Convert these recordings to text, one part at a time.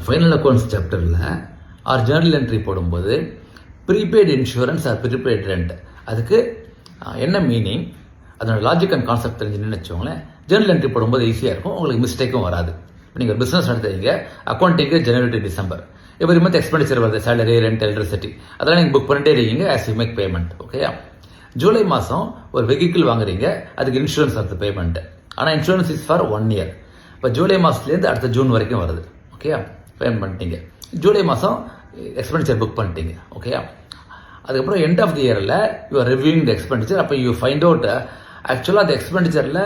Final accounts சாப்டரில் or journal entry போடும்போது prepaid insurance or prepaid rent அதுக்கு என்ன மீனிங், அதோட லாஜிக் அண்ட் கான்செப்ட் தெரிஞ்சுன்னு வச்சுக்கோங்களேன். ஜேர்னல் என்ட்ரி போடும்போது ஈஸியாக இருக்கும், உங்களுக்கு மிஸ்டேக்கும் வராது. நீங்கள் ஒரு பிஸ்னஸ் நடத்துறீங்க, அக்கௌண்டிங்கு January to December, every month expenditure வருது, சேலரி, ரெண்ட், எலக்ட்ரிசிட்டி, அதெல்லாம் நீங்கள் புக் பண்ணிட்டே இருக்கீங்க ஆஸ் யூ மேக் பேமெண்ட். ஓகேயா? ஜூலை மாதம் ஒரு வெஹிக்கிள் வாங்குறீங்க, அதுக்கு இன்சூரன்ஸ் வருது பேமெண்ட். ஆனால் இன்சூரன்ஸ் இஸ் ஃபார் 1 year. இப்போ ஜூலை மாதத்துலேருந்து அடுத்த ஜூன் வரைக்கும் வருது. ஓகேயா? பேமெண்ட் பண்ணிட்டீங்க. ஜூலை மாதம் எக்ஸ்பெண்டிச்சர் புக் பண்ணிட்டீங்க. ஓகேயா? அதுக்கப்புறம் எண்ட் ஆஃப் தி இயரில் you are reviewing the expenditure. அப்போ யூ ஃபைண்ட் அவுட் ஆக்சுவலாக அந்த எக்ஸ்பெண்டிச்சரில்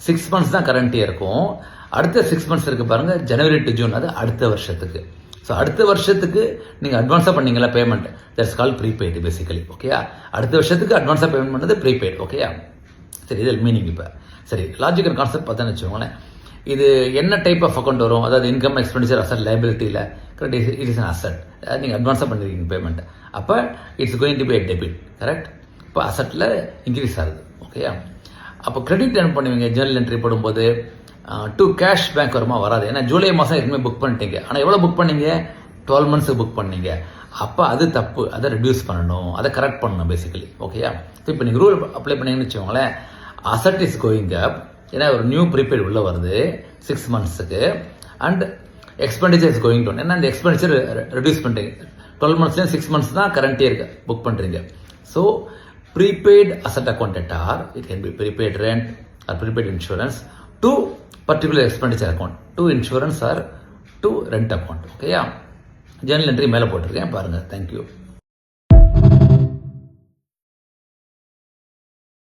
6 months தான் கரண்ட் இயர் இருக்கும். அடுத்த 6 months இருக்கு பாருங்க, ஜனவரி டு ஜூன், அது அடுத்த வருஷத்துக்கு. ஸோ அடுத்த வருஷத்துக்கு நீங்கள் அட்வான்ஸாக பண்ணீங்களா payment, that's call prepaid basically. ஓகேயா? அடுத்த வருஷத்துக்கு அட்வான்ஸாக பேமெண்ட் பண்ணது ப்ரீபெய்டு. ஓகேயா? சரி, இதில் மீனிங் இப்போ சரி லாஜிக் அண்ட் கான்செப்ட் பார்த்தோன்னு வச்சுக்கோங்களேன். இது என்ன டைப் ஆஃப் அக்கௌண்ட் வரும், அதாவது இன்கம், எக்ஸ்பெண்டிச்சர், அசட், லைபிலிட்டியில் correct. It is an asset, அதாவது நீங்கள் அட்வான்ஸாக பண்ணிருக்கீங்க பேமெண்ட். அப்போ it's going to be a debit. Correct. இப்போ அசட்டில் இன்க்ரீஸ் ஆகுது. ஓகேயா? அப்போ கிரெடிட் என்ன பண்ணுவீங்க ஜேர்னல் என்ட்ரி போடும்போது, டு கேஷ் பேங்க் வருமா? வராது. ஏன்னா ஜூலை மாதம் எதுவுமே புக் பண்ணிட்டீங்க. ஆனால் எவ்வளோ புக் பண்ணீங்க? 12 months புக் பண்ணீங்க. அப்போ அது தப்பு, அதை ரெடியூஸ் பண்ணணும், அதை கரெக்ட் பண்ணணும் பேசிக்கலி. ஓகேயா? இப்போ நீங்கள் ரூல் அப்ளை பண்ணீங்கன்னு வச்சுக்கோங்களேன், அசட் இஸ் கோயிங் அப், ஏன்னா ஒரு நியூ ப்ரீபெய்டு உள்ளே வருது 6 monthsக்கு, and expenditure is going down, ஏன்னா அந்த எக்ஸ்பெண்டிச்சர் ரெடியூஸ் பண்ணுறீங்க. 12 monthsலேயும் 6 months தான் கரண்ட் இயருக்கு புக் பண்ணுறீங்க. So prepaid asset account or it can be prepaid rent or prepaid insurance to particular expenditure account, to insurance or to rent account. ஓகேயா? Journal entry மேலே போட்டிருக்கேன் பாருங்கள். தேங்க்யூ.